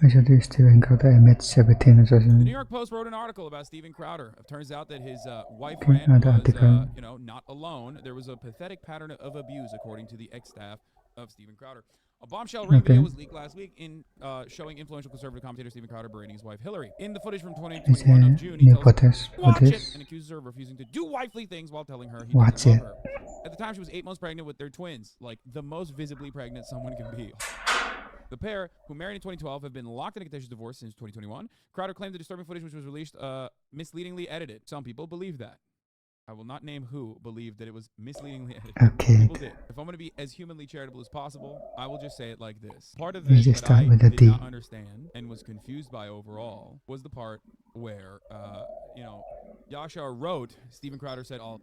Actually, Steven Crowder admits everything, The New York Post wrote an article about Steven Crowder. It turns out that his wife rant was, not alone. There was a pathetic pattern of abuse, according to the ex-staff of Steven Crowder. A bombshell ring video was leaked last week in showing influential conservative commentator Steven Crowder berating his wife Hillary. In the footage from 2021 of June, he tells her, "Watch it," and accuses her of refusing to do wifely things while telling her he doesn't love her. At the time, she was 8 months pregnant with their twins, like the most visibly pregnant someone can be. The pair, who married in 2012, have been locked in a contentious divorce since 2021. Crowder claimed the disturbing footage, which was released, misleadingly edited. Some people believe that. I will not name who believed that it was misleadingly edited. Okay. People did. If I'm going to be as humanly charitable as possible, I will just say it like this. Part of this that I did not understand and was confused by overall was the part where, Yashar wrote, Steven Crowder said, "I'll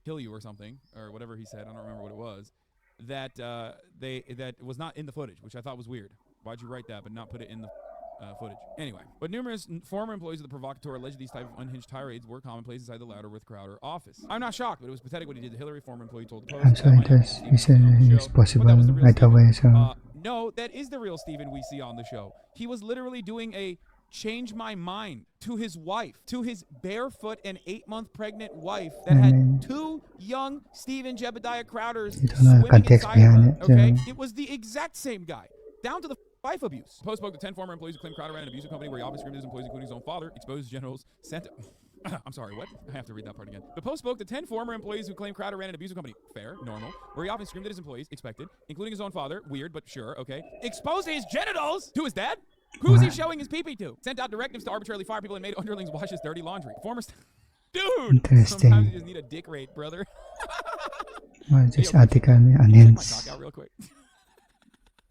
kill you," or something, or whatever he said. I don't remember what it was. That that was not in the footage, which I thought was weird. Why'd you write that but not put it in the footage? Anyway, but numerous former employees of the provocateur alleged these type of unhinged tirades were commonplace inside the louder with Crowder office. I'm not shocked, but it was pathetic what he did to Hillary. Former employee told the Post. I'm sorry, it's possible right away. So no, that is the real Steven we see on the show. He was literally doing a change my mind to his wife, to his barefoot and 8-month pregnant wife that had 2 young Steven Jebediah Crowders swimming inside of her. Okay, it was the exact same guy, down to the wife abuse. The Post spoke to 10 former employees who claimed Crowder ran an abusive company where he often screamed at his employees, including his own father, exposed generals, sent. I'm sorry, what? I have to read that part again. The Post spoke to 10 former employees who claimed Crowder ran an abusive company. Fair, normal. Where he often screamed at his employees, expected, including his own father. Weird, but sure, okay. Exposed his genitals to his dad? Who is he showing his pee-pee to? Sent out directives to arbitrarily fire people and made underlings wash his dirty laundry. Former dude! Sometimes you just need a dick rate, brother. Well, this article onions. Check my cock out real quick.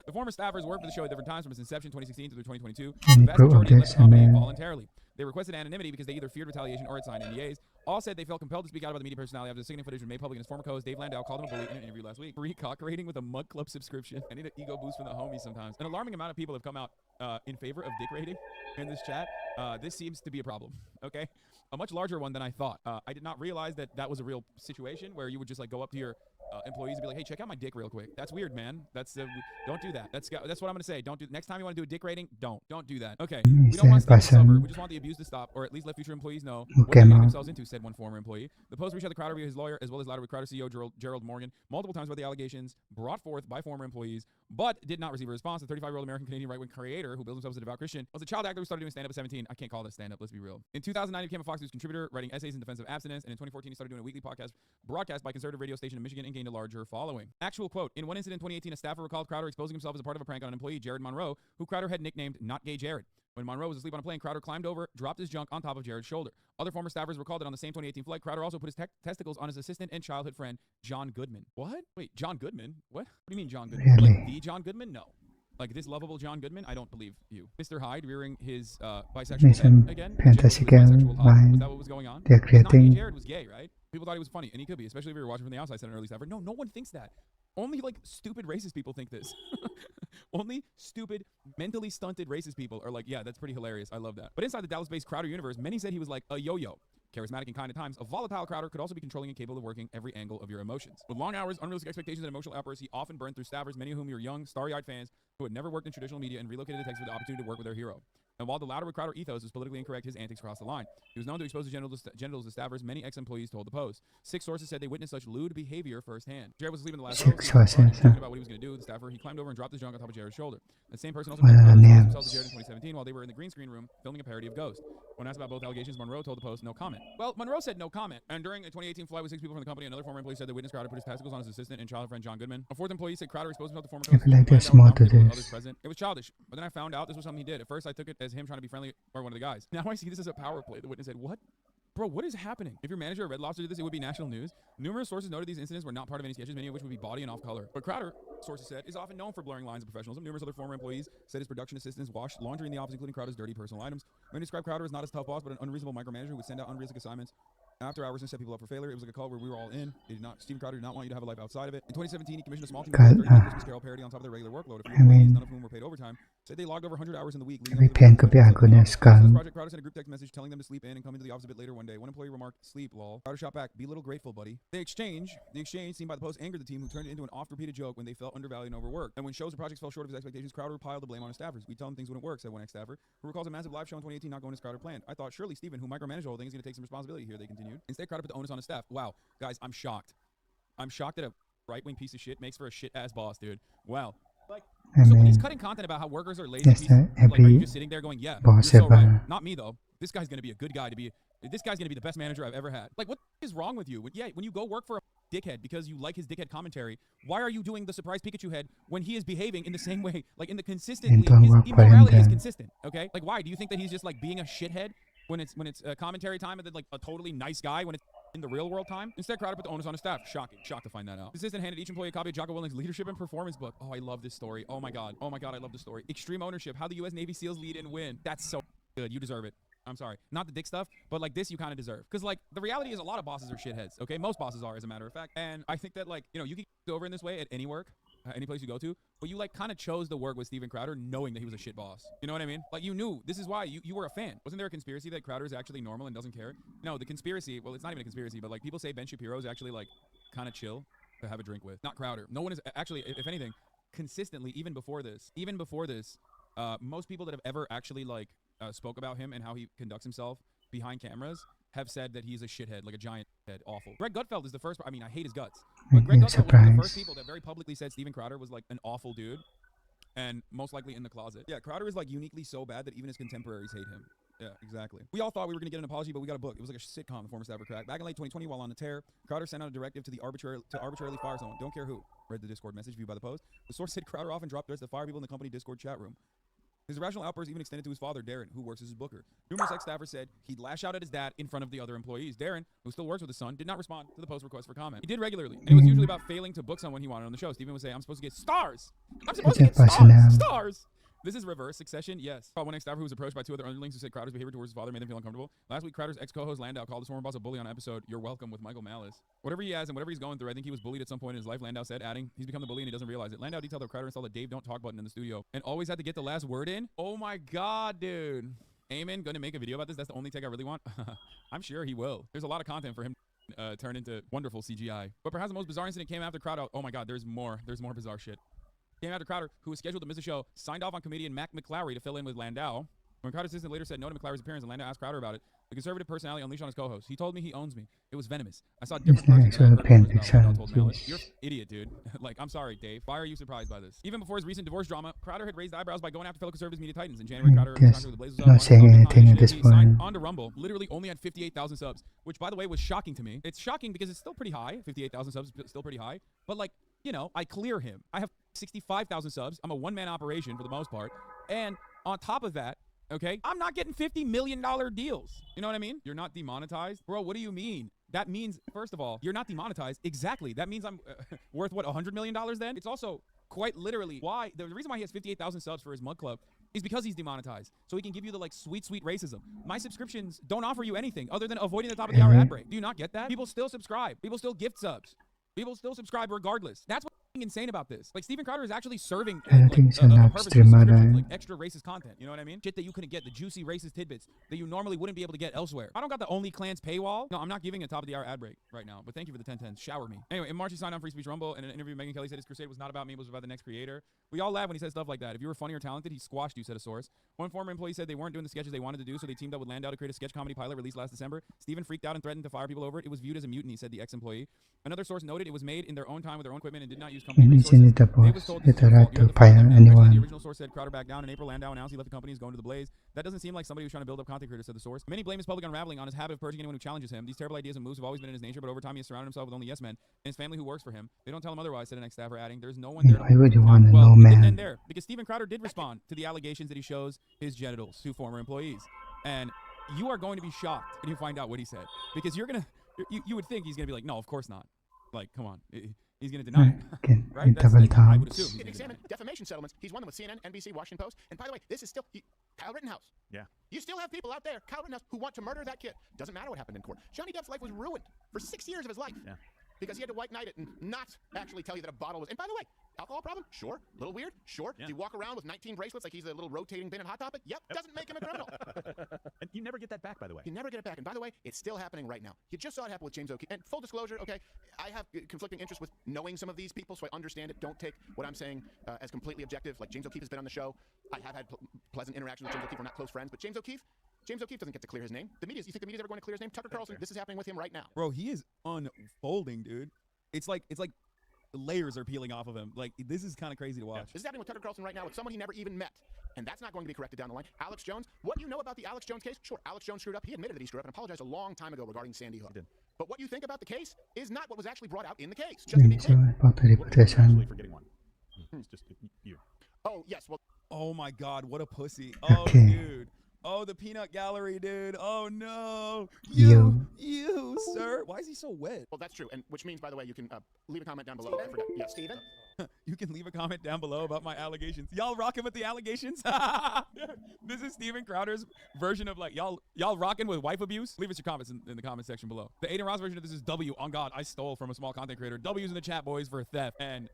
The former staffers worked for the show at different times from its inception 2016 through 2022. The vast majority left the company voluntarily. They requested anonymity because they either feared retaliation or had signed NDAs. All said they felt compelled to speak out about the media personality after the sickening footage was made public, and his former co-host Dave Landau called him a bully in an interview last week. Free cock rating with a mug club subscription. I need an ego boost from the homies sometimes. An alarming amount of people have come out in favor of dick rating in this chat. This seems to be a problem, okay? A much larger one than I thought. I did not realize that that was a real situation where you would just like go up to your employees and be like, "Hey, check out my dick real quick." That's weird, man. That's don't do that. That's what I'm gonna say. Don't do. Next time you want to do a dick rating, don't do that. Okay. We don't want to suffer. We just want the abuse to stop, or at least let future employees know what they're getting themselves into," said one former employee. The Post reached out to Crowder via his lawyer, as well as louder with Crowder CEO Gerald Morgan, multiple times about the allegations brought forth by former employees, but did not receive a response. The 35-year-old American-Canadian right-wing creator, who bills himself as a devout Christian, was a child actor who started doing stand-up at 17. I can't call this stand-up. Let's be real. In 2009, he became a Fox News contributor, writing essays in defense of abstinence, and in 2014, he started doing a weekly podcast broadcast by conservative radio station in Michigan and gained a larger following. Actual quote: in one incident in 2018, a staffer recalled Crowder exposing himself as a part of a prank on an employee, Jared Monroe, who Crowder had nicknamed Not Gay Jared. When Monroe was asleep on a plane, Crowder climbed over, dropped his junk on top of Jared's shoulder. Other former staffers recalled that on the same 2018 flight, Crowder also put his testicles on his assistant and childhood friend, John Goodman. What? Wait, John Goodman? What? What do you mean John Goodman? Really? Like the John Goodman? No. Like this lovable John Goodman? I don't believe you. Mr. Hyde rearing his bisexual head again? Fantastical was that what was going on? They're creating. Jared was gay, right? People thought he was funny, and he could be, especially if you were watching from the outside, said an early staffer. No one thinks that. Only like stupid racist people think this. Only stupid, mentally stunted racist people are like, yeah, that's pretty hilarious. I love that. But inside the Dallas-based Crowder universe, many said he was like a yo-yo. Charismatic and kind at times, a volatile Crowder could also be controlling and capable of working every angle of your emotions. With long hours, unrealistic expectations, and emotional outbursts, he often burned through staffers, many of whom were young, starry-eyed fans who had never worked in traditional media and relocated to Texas with the opportunity to work with their hero. And while the louder with Crowder ethos was politically incorrect, his antics crossed the line. He was known to expose his genitals to staffers, many ex-employees told the Post. 6 sources said they witnessed such lewd behavior firsthand. Jared was asleep in the last row. Talking about what he was going to do. The staffer, he climbed over and dropped his junk on top of Jared's shoulder. The same person also exposed himself to Jared in 2017 while they were in the green screen room filming a parody of Ghost. When asked about both allegations, Monroe told the Post no comment. Well, Monroe said no comment. And during a 2018 flight with 6 people from the company, another former employee said they witnessed Crowder put his testicles on his assistant and childhood friend John Goodman. A 4th employee said Crowder exposed himself to former I feel like they're smart to this. It was childish, but then I found out this was something he did. At first, I took it as him trying to be friendly or one of the guys. Now I see this as a power play. The witness said, "What? Bro, what is happening? If your manager at Red Lobster did this, it would be national news." Numerous sources noted these incidents were not part of any sketches, many of which would be bawdy and off-color. But Crowder, sources said, is often known for blurring lines of professionalism. Numerous other former employees said his production assistants washed laundry in the office, including Crowder's dirty personal items. Many described Crowder as not his tough boss, but an unreasonable micromanager who would send out unrealistic assignments after hours and set people up for failure. It was like a call where we were all in. Steven Crowder did not want you to have a life outside of it. In 2017, he commissioned a small team of 30 Christmas Carol parody on top of their regular workload. A few employees, none of whom were paid overtime, said they logged over 100 hours in the week. ไปเพียงกับอย่างคนเนี่ยสกั After น this project, Crowder sent a group text message telling them to sleep in and come into the office a bit later one day. One employee remarked, "Sleep, lol." Crowder shot back, "Be a little grateful, buddy." The exchange seen by the Post angered the team, who turned it into an oft-repeated joke when they felt undervalued and overworked. And when shows or projects fell short of his expectations, Crowder piled the blame on his staffers. "We tell him things wouldn't work," said one ex-staffer, who recalls a massive live show in 2018 not going as Crowder planned. "I thought surely Steven, who micromanaged the whole thing, is going to take some responsibility here," they continued. Instead, Crowder put the onus on his staff. Wow, guys, I'm shocked. I'm shocked that a right-wing piece of shit makes for a shit-ass boss, dude. Wow. Like, so when he's cutting content about how workers are lazy, yes, like, are you just sitting there going, "Yeah, you're so right." Not me though. This guy's gonna be a good guy to be. This guy's gonna be the best manager I've ever had. Like, what is wrong with you? When you go work for a dickhead because you like his dickhead commentary, why are you doing the surprise Pikachu head when he is behaving in the same way? Like, in the consistently, his immorality is consistent. Okay, like, why do you think that he's just like being a shithead when it's commentary time and then like a totally nice guy when it's in the real world time? Instead, Crowder put the onus on his staff. Shocked to find that out. The assistant handed each employee a copy of Jocko Willink's leadership and performance book. Oh, I love this story. Oh my god, I love this story. Extreme ownership: how the U.S. Navy SEALs lead and win. That's so good. You deserve it. I'm sorry, not the dick stuff, but like this you kind of deserve. Because like the reality is a lot of bosses are shitheads, okay? Most bosses are, as a matter of fact. And I think that like, you know, you can get over in this way at any work, any place you go to, but you like kind of chose to work with Steven Crowder knowing that he was a shit boss. You know what I mean? Like you knew, this is why you were a fan. Wasn't there a conspiracy that Crowder is actually normal and doesn't care? No, the conspiracy, well, it's not even a conspiracy, but like people say Ben Shapiro is actually like kind of chill to have a drink with. Not Crowder. No one is actually, if anything, consistently, even before this, most people that have ever actually like spoke about him and how he conducts himself behind cameras have said that he's a shithead, like a giant head, awful. Greg Gutfeld is the first, I mean, I hate his guts, but Greg Gutfeld was one of the first people that very publicly said Steven Crowder was like an awful dude and most likely in the closet. Yeah, Crowder is like uniquely so bad that even his contemporaries hate him. Yeah, exactly. We all thought we were going to get an apology, but we got a book. It was like a sitcom, the former staffer cracked. Back in late 2020, while on the tear, Crowder sent out a directive to arbitrarily fire someone. Don't care who. Read the Discord message viewed by the Post. The source said Crowder often dropped threats to fire people in the company Discord chat room. His irrational outbursts even extended to his father, Darren, who works as his booker. Numerous ex-staffers said he'd lash out at his dad in front of the other employees. Darren, who still works with his son, did not respond to the Post request for comment. He did regularly, and it was usually about failing to book someone he wanted on the show. Steven would say, "I'm supposed to get stars! I'm supposed to get stars! Stars!" This is reverse succession, yes. One ex-staffer who was approached by two other underlings who said Crowder's behavior towards his father made them feel uncomfortable. Last week, Crowder's ex-co-host Landau called his former boss a bully on an episode You're Welcome with Michael Malice. Whatever he has and whatever he's going through, I think he was bullied at some point in his life, Landau said, adding, he's become the bully and he doesn't realize it. Landau detailed that Crowder installed a Dave Don't Talk button in the studio and always had to get the last word in. Oh my god, dude. Eamon gonna make a video about this? That's the only take I really want? I'm sure he will. There's a lot of content for him turn into wonderful CGI. But perhaps the most bizarre incident came after Crowder. Oh my god, there's more bizarre shit. Came after Crowder, who was scheduled to miss the show, signed off on comedian Mac McClary to fill in with Landau. When Crowder's assistant later said no to McClary's appearance and Landau asked Crowder about it, the conservative personality unleashed on his co-host. He told me he owns me. It was venomous. I saw a different person than I heard rumors about. Landau told Malice. You're an idiot, dude. Like, I'm sorry, Dave. Why are you surprised by this? Even before his recent divorce drama, Crowder had raised eyebrows by going after fellow conservatives media titans. In January, Crowder with the Blazers not saying anything at this point. Signed on to Rumble, literally only had 58,000 subs, which, by the way, was shocking to me. It's shocking because it's still pretty high. 58,000 subs is still pretty high. But, like, you know, I clear him. I have 65,000 subs. I'm a one-man operation for the most part. And on top of that, okay, I'm not getting $50 million deals. You know what I mean? You're not demonetized? Bro, what do you mean? That means, first of all, you're not demonetized. Exactly. That means I'm worth, what, $100 million then? It's also quite literally why, the reason why he has 58,000 subs for his mug club is because he's demonetized. So he can give you the, like, sweet racism. My subscriptions don't offer you anything other than avoiding the top of the hour ad break. Do you not get that? People still subscribe. People still gift subs. People still subscribe regardless. That's what's insane about this. Like, Steven Crowder is actually serving like, a purpose for like extra racist content. You know what I mean? Shit that you couldn't get, the juicy racist tidbits that you normally wouldn't be able to get elsewhere. I don't got the Only Clans paywall. No, I'm not giving a top of the hour ad break right now, but thank you for the 1010s. Shower me. Anyway, in March he signed on Free Speech Rumble, and in an interview Megyn Kelly said his crusade was not about me, it was about the next creator. We all laugh when he says stuff like that. If you were funny or talented, he squashed you, said a source. One former employee said they weren't doing the sketches they wanted to do, so they teamed up with Landau to create a sketch comedy pilot released last December. Steven freaked out and threatened to fire people over it. It was viewed as a mutiny, said the ex-employee. Another source noted it was made in their own time with their own equipment and did not use company resources. They was told the right to fire anyone. The original source said Crowder backed down. In April, Landau announced he left the company, is going to the Blaze. That doesn't seem like somebody who's trying to build up content creators, said the source. Many blame his public unraveling on his habit of purging anyone who challenges him. These terrible ideas and moves have always been in his nature, but over time he has surrounded himself with only yes men and his family who works for him. They don't tell him otherwise, said an ex-staffer, adding, there's no one there to would you want to know, it didn't man? end there, because Steven Crowder did respond to the allegations that he shows his genitals to former employees. And you are going to be shocked when you find out what he said. Because you're going to, you would think he's going to be like, no, of course not. Like, come on. He's going to deny it. Right? Double I would assume. Examine defamation settlements. He's won them with CNN, NBC, Washington Post. And by the way, this is still Kyle Rittenhouse. Yeah. You still have people out there, Kyle Rittenhouse, who want to murder that kid. Doesn't matter what happened in court. Johnny Depp's life was ruined for 6 years of his life. Yeah. Because he had to white knight it and not actually tell you that a bottle was. And by the way, alcohol problem? Sure. A little weird? Sure. Yeah. Do you walk around with 19 bracelets like he's a little rotating bin at Hot Topic? Yep. Doesn't make him a criminal. And you never get that back, by the way. You never get it back. And by the way, it's still happening right now. You just saw it happen with James O'Keefe. And full disclosure, okay, I have conflicting interests with knowing some of these people, so I understand it. Don't take what I'm saying as completely objective. Like, James O'Keefe has been on the show. I have had pleasant interactions with James O'Keefe. We're not close friends. But James O'Keefe doesn't get to clear his name. You think the media's ever going to clear his name? Tucker Carlson, this is happening with him right now. Bro, he is unfolding, dude. It's like layers are peeling off of him. Like, this is kind of crazy to watch. This is happening with Tucker Carlson right now with someone he never even met. And that's not going to be corrected down the line. Alex Jones, what do you know about the Alex Jones case? Sure, Alex Jones screwed up. He admitted that he screwed up and apologized a long time ago regarding Sandy Hook. He did. But what you think about the case is not what was actually brought out in the case. Just to be clear. about the reputation. Actually forgetting one. It's just you. Oh, yes, well... Oh my God, what a pussy. Oh, Okay. dude. Oh, the peanut gallery, dude. Oh, no. You. You, sir. Why is he so wet? Well, that's true, and which means, by the way, you can leave a comment down below. I forgot. Yeah, Steven? You can leave a comment down below about my allegations. Y'all rocking with the allegations? This is Steven Crowder's version of like, y'all rocking with wife abuse? Leave us your comments in the comment section below. The Aiden Ross version of this is W. On God, I stole from a small content creator. W's in the chat, boys, for theft and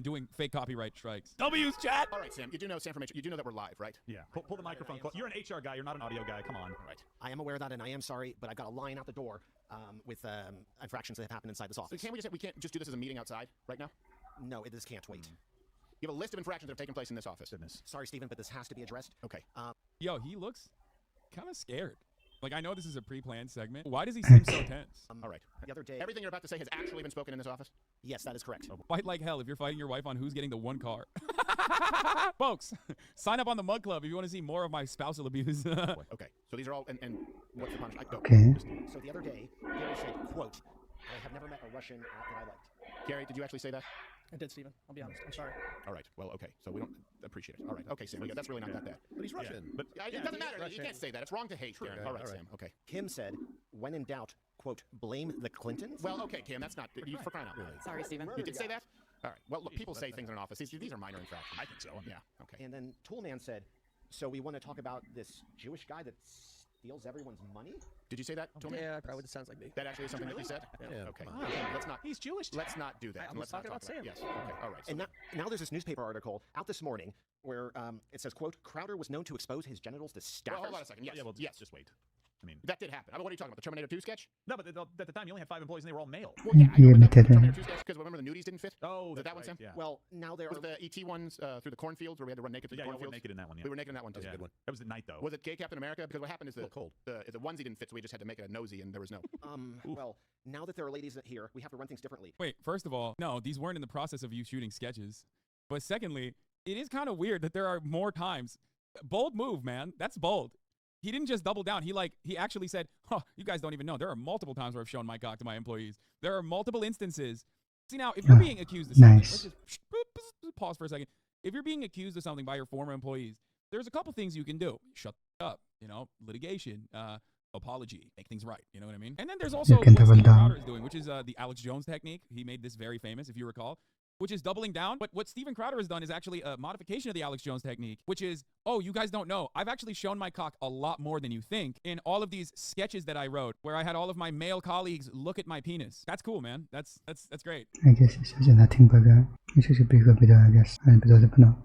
doing fake copyright strikes. W's, chat! All right, Sam, you do know, Sam from HR, you do know that we're live, right? Yeah. Pull the microphone close. You're an HR guy. You're not an audio guy. Come on. Right. I am aware of that, and I am sorry, but I've got a line out the door with infractions that have happened inside this So office. we can't just do this as a meeting outside right now? No, this can't wait. You have a list of infractions that have taken place in this office. Goodness. Sorry, Stephen, but this has to be addressed. Okay. Yo, he looks kind of scared. Like, I know this is a pre-planned segment. Why does he seem so tense? All right. The other day... Everything you're about to say has actually been spoken in this office? Yes, that is correct. Fight like hell if you're fighting your wife on who's getting the one car. Folks, sign up on the Mug Club if you want to see more of my spousal abuse. Okay. So these are all, and what's the punishment? Okay. So the other day, Gary said, quote, I have never met a Russian that I liked. Gary, did you actually say that? I did, Steven. I'll be honest. I'm sorry. All right. Well, okay. So we don't appreciate it. All right. Okay, Sam. That's really not that bad. But he's Russian. But It doesn't matter. You can't say that. It's wrong to hate, Gary. All right, Sam. Okay. Kim said, when in doubt, quote, blame the Clintons? Well, okay, Kim. That's not for crying out loud. Sorry, Steven. You did say that? All right. Well, look, people say things in an office. These are minor infractions. I think so. Yeah. Okay. And then Toolman said, so we want to talk about this Jewish guy that steals everyone's money? Did you say that, Tillman? Yeah, probably sounds like me. That actually is something that you said? Yeah. Okay. Wow. Let's not. He's Jewish. Let's not do that. I and was let's not talking talk about about Sam. Yes. Okay. All right. So And now there's this newspaper article out this morning where it says, quote, Crowder was known to expose his genitals to staffers. well, hold on a second. Yes. Yeah, well, yes. just wait. I mean, That did happen. What are you talking about? The Terminator 2 sketch? no, but at the time you only had 5 employees and they were all male. Well, yeah. I know, Yeah, but that was the but, Terminator 2 sketch because remember the nudies didn't fit? Oh, Was that's that one, right. Sam? Yeah. Well, now there Was are... it the ET ones through the cornfields where we had to run naked through Yeah, the y'all were cornfields? naked in that one. Yeah. We were naked in that one too. Yeah. a good one. That was at night though. Was it Gay Captain America? Because what happened is A little cold. the onesie didn't fit, so we just had to make it a nosy, and there was no. well, now that there are ladies here, we have to run things differently. Wait, first of all, no, these weren't in the process of you shooting sketches. But secondly, it is kind of weird that there are more times. Bold move, man. That's bold. He didn't just double down. He actually said, huh, you guys don't even know. There are multiple times where I've shown my cock to my employees. There are multiple instances. See, now, if you're being accused of something, Nice. let's just pause for a second. If you're being accused of something by your former employees, there's a couple things you can do. Shut up, litigation, apology, make things right. You know what I mean? And then there's also what can double Steven down. Crowder is doing, which is the Alex Jones technique. He made this very famous, if you recall, which is doubling down. But what Steven Crowder has done is actually a modification of the Alex Jones technique, which is, oh, you guys don't know. I've actually shown my cock a lot more than you think in all of these sketches that I wrote, where I had all of my male colleagues look at my penis. That's cool, man. That's great. I guess it's just nothing but it's just a big bit, I guess. I don't know.